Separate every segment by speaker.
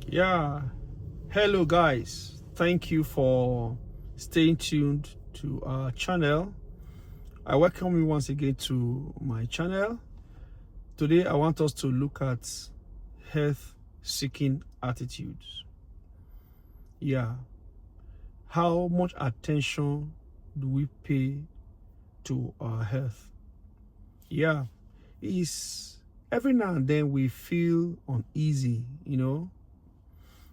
Speaker 1: Yeah, hello guys, thank you for staying tuned to our channel. I welcome you once again to my channel. Today I want us to look at health seeking attitudes. Yeah, how much attention do we pay to our health? Yeah, is every now and then we feel uneasy,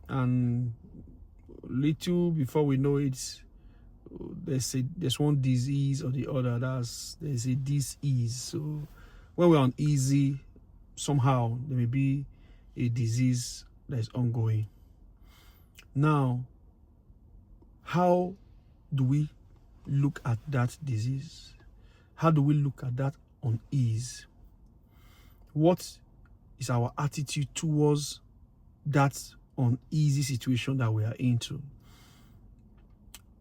Speaker 1: and little before we know it, there's one disease or the other. There's a disease. So when we're uneasy, somehow there may be a disease that is ongoing. Now, how do we look at that disease? How do we look at that unease? What is our attitude towards that uneasy situation that we are into?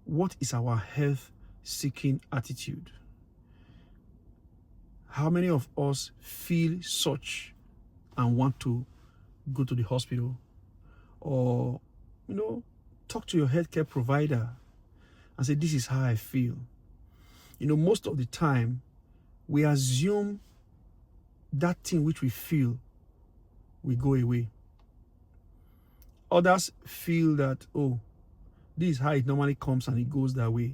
Speaker 1: What is our health seeking attitude? How many of us feel such and want to go to the hospital or, talk to your healthcare provider and say, this is how I feel? Most of the time, we assume that thing which we feel will go away. Others feel that, oh, this is how it normally comes and it goes that way.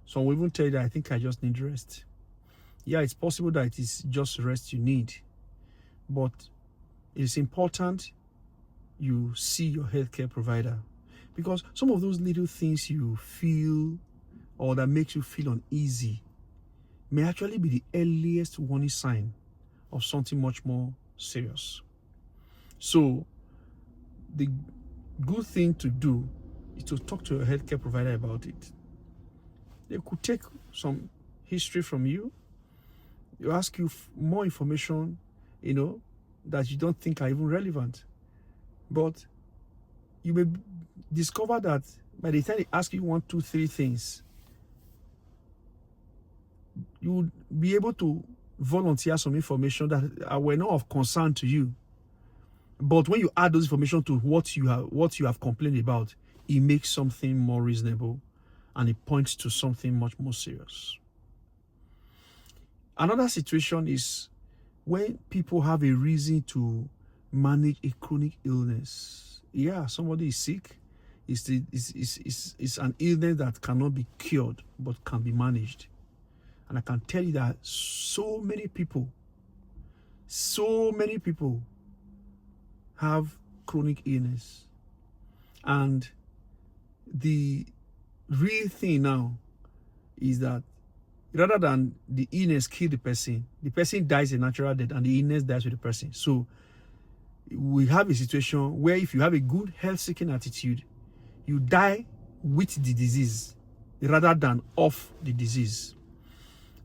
Speaker 1: Some will even tell you that I think I just need rest. Yeah, it's possible that it is just rest you need, but it's important you see your healthcare provider, because some of those little things you feel or that makes you feel uneasy may actually be the earliest warning sign of something much more serious. So the good thing to do is to talk to your healthcare provider about it. They could take some history from you. They'll ask you more information, that you don't think are even relevant. But you may discover that by the time they ask you 1, 2, 3 things, you would be able to volunteer some information that were not of concern to you. But when you add those information to what you have complained about, it makes something more reasonable and it points to something much more serious. Another situation is when people have a reason to manage a chronic illness. Yeah, somebody is sick. It's an illness that cannot be cured but can be managed. And I can tell you that so many people have chronic illness. And the real thing now is that rather than the illness kill the person dies a natural death and the illness dies with the person. So we have a situation where if you have a good health-seeking attitude, you die with the disease rather than of the disease.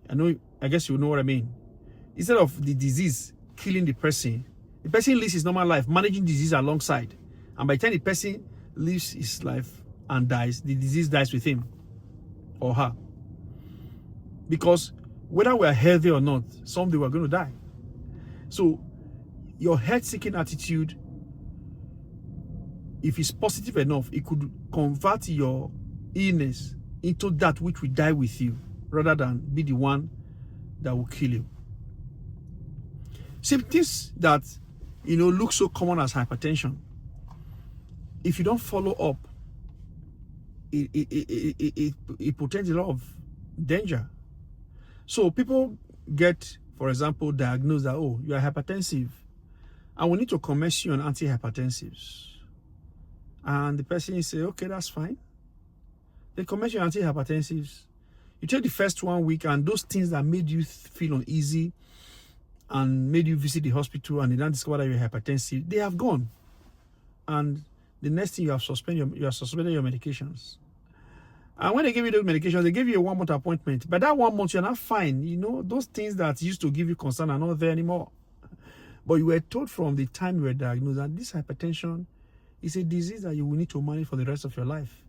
Speaker 1: I guess you know what I mean. Instead of the disease killing the person lives his normal life, managing disease alongside. And by the time the person lives his life and dies, the disease dies with him or her. Because whether we're healthy or not, someday we're going to die. So your health-seeking attitude, if it's positive enough, it could convert your illness into that which will die with you rather than be the one that will kill you. Symptoms that look so common as hypertension, if you don't follow up, it portends a lot of danger. So people get, for example, diagnosed that, oh, you are hypertensive and we need to commence you on antihypertensives. And the person say, okay, that's fine. They commence you on antihypertensives. You take the first 1 week and those things that made you feel uneasy and made you visit the hospital and they don't discover that you're hypertensive, they have gone. And the next thing you have suspended your medications. And when they give you those medications, they give you a 1 month appointment. By that 1 month, you're not fine. Those things that used to give you concern are not there anymore. But you were told from the time you were diagnosed that this hypertension is a disease that you will need to manage for the rest of your life.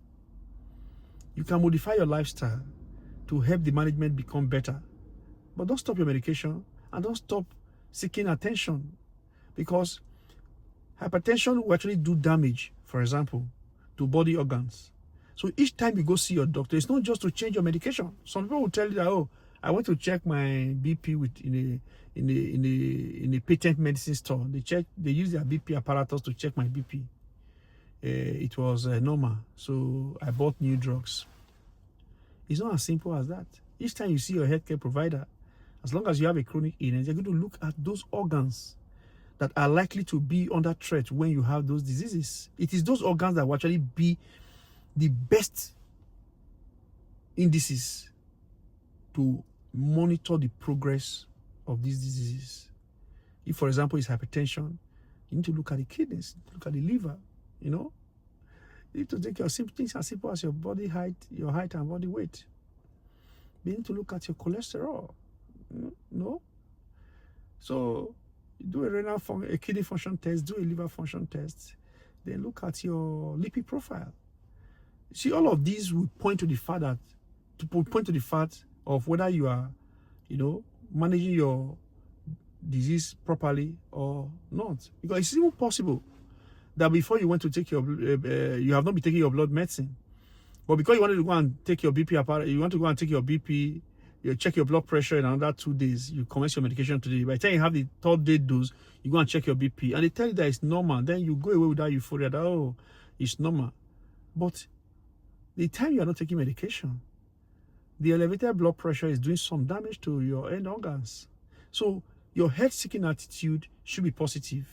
Speaker 1: You can modify your lifestyle to help the management become better. But don't stop your medication and don't stop seeking attention, because Hypertension will actually do damage, for example, to body organs. So each time you go see your doctor, it's not just to change your medication. Some people will tell you that, oh, I went to check my BP in a patent medicine store. They use their BP apparatus to check my BP. It was normal, so I bought new drugs. It's not as simple as that. Each time you see your healthcare provider, as long as you have a chronic illness, they're going to look at those organs that are likely to be under threat when you have those diseases. It is those organs that will actually be the best indices to monitor the progress of these diseases. If, for example, it's hypertension, you need to look at the kidneys, look at the liver, you know. You need to take your things as simple as your body height, your height and body weight. You need to look at your cholesterol, no? So, do a kidney function test, do a liver function test, then look at your lipid profile. See, all of these will point to the fact of whether you are, managing your disease properly or not. Because it's even possible that before you went to take you have not been taking your blood medicine, but because you wanted to go and take your BP apart, you want to go and take your BP, you check your blood pressure in another 2 days, you commence your medication today. By the time you have the 3rd day dose, you go and check your BP, and they tell you that it's normal. Then you go away with that euphoria that, oh, it's normal. But the time you are not taking medication, the elevated blood pressure is doing some damage to your end organs. So your health-seeking attitude should be positive.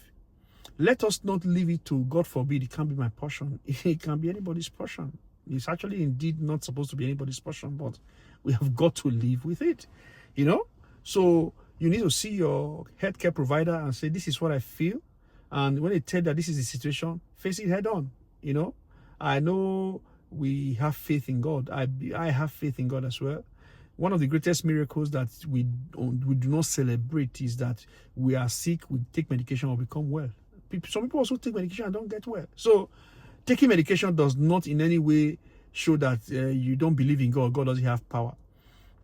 Speaker 1: Let us not leave it to, God forbid, it can't be my portion. It can be anybody's portion. It's actually indeed not supposed to be anybody's portion, but we have got to live with it, So you need to see your healthcare provider and say, this is what I feel. And when they tell you that this is the situation, face it head on, I know we have faith in God. I have faith in God as well. One of the greatest miracles that we do not celebrate is that we are sick, we take medication or become well. Some people also take medication and don't get well. So taking medication does not in any way show that you don't believe in God. God doesn't have power.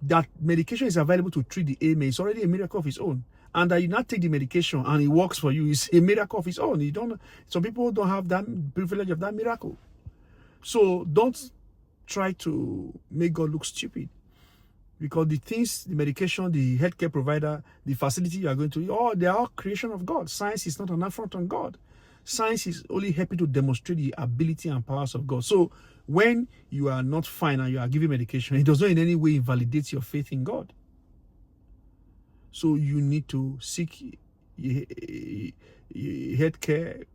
Speaker 1: That medication is available to treat the ailment. It's already a miracle of its own. And that you not take the medication and it works for you is a miracle of its own. Some people don't have that privilege of that miracle. So don't try to make God look stupid. Because the medication, the healthcare provider, the facility you are going to, they are all creation of God. Science is not an affront on God. Science is only helping to demonstrate the ability and powers of God. So when you are not fine and you are giving medication, it does not in any way invalidate your faith in God. So you need to seek healthcare,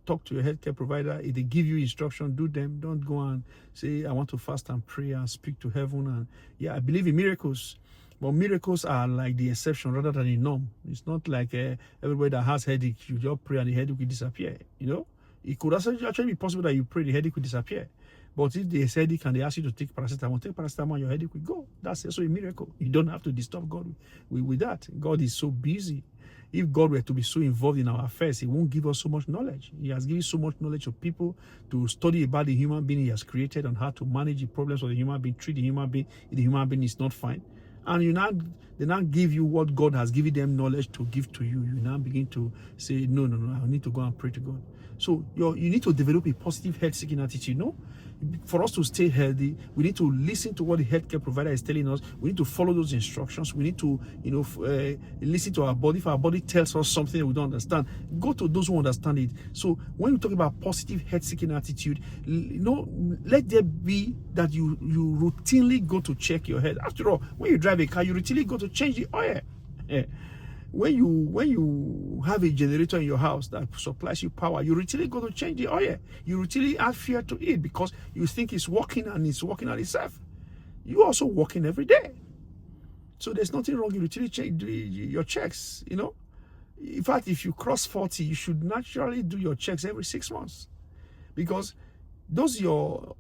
Speaker 1: talk to your healthcare provider. If they give you instruction, do them. Don't go and say, I want to fast and pray and speak to heaven. And I believe in miracles, but miracles are like the exception rather than the norm. It's not like everybody that has headache, you just pray and the headache will disappear. It could actually be possible that you pray, the headache will disappear. But if there's headache and they ask you to take paracetamol, your headache will go. That's also a miracle. You don't have to disturb God with that. God is so busy. If God were to be so involved in our affairs, He won't give us so much knowledge. He has given so much knowledge to people to study about the human being He has created and how to manage the problems of the human being, treat the human being if the human being is not fine. And they now give you what God has given them knowledge to give to you. You now begin to say, no, I need to go and pray to God. So you need to develop a positive health-seeking attitude, For us to stay healthy, we need to listen to what the healthcare provider is telling us. We need to follow those instructions. We need to, listen to our body. If our body tells us something that we don't understand, go to those who understand it. So when we talk about positive health-seeking attitude, let there be that you routinely go to check your health. After all, when you drive a car, you routinely go to change the oil. When you have a generator in your house that supplies you power, you routinely go to change the oil. You routinely add fear to it because you think it's working and it's working on itself. You're also working every day. So there's nothing wrong. You routinely check your checks, In fact, if you cross 40, you should naturally do your checks every 6 months. Because those your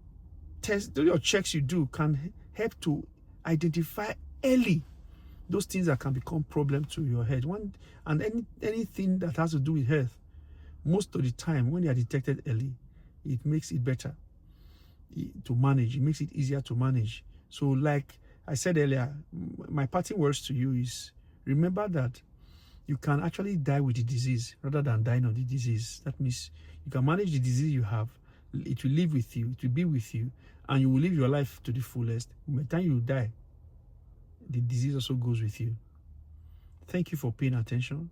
Speaker 1: checks you do can help to identify early those things that can become problem to your health. And anything that has to do with health, most of the time when they are detected early, it makes it better to manage. It makes it easier to manage. So like I said earlier, my parting words to you is, remember that you can actually die with the disease rather than dying of the disease. That means you can manage the disease you have. It will live with you. It will be with you. And you will live your life to the fullest. By the time you die, the disease also goes with you. Thank you for paying attention.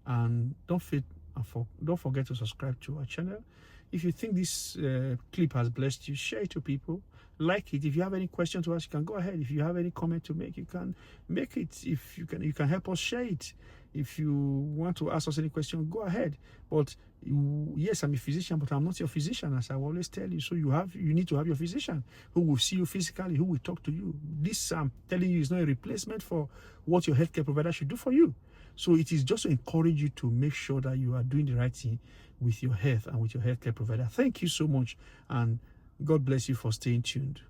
Speaker 1: And don't forget to subscribe to our channel. If you think this clip has blessed you, share it to people. Like it. If you have any question to ask, you can go ahead. If you have any comment to make, you can make it. If you can help us share it. If you want to ask us any question, go ahead. But yes, I'm a physician, but I'm not your physician, as I always tell you. So you need to have your physician who will see you physically, who will talk to you. This I'm telling you is not a replacement for what your healthcare provider should do for you. So it is just to encourage you to make sure that you are doing the right thing with your health and with your healthcare provider. Thank you so much, and God bless you for staying tuned.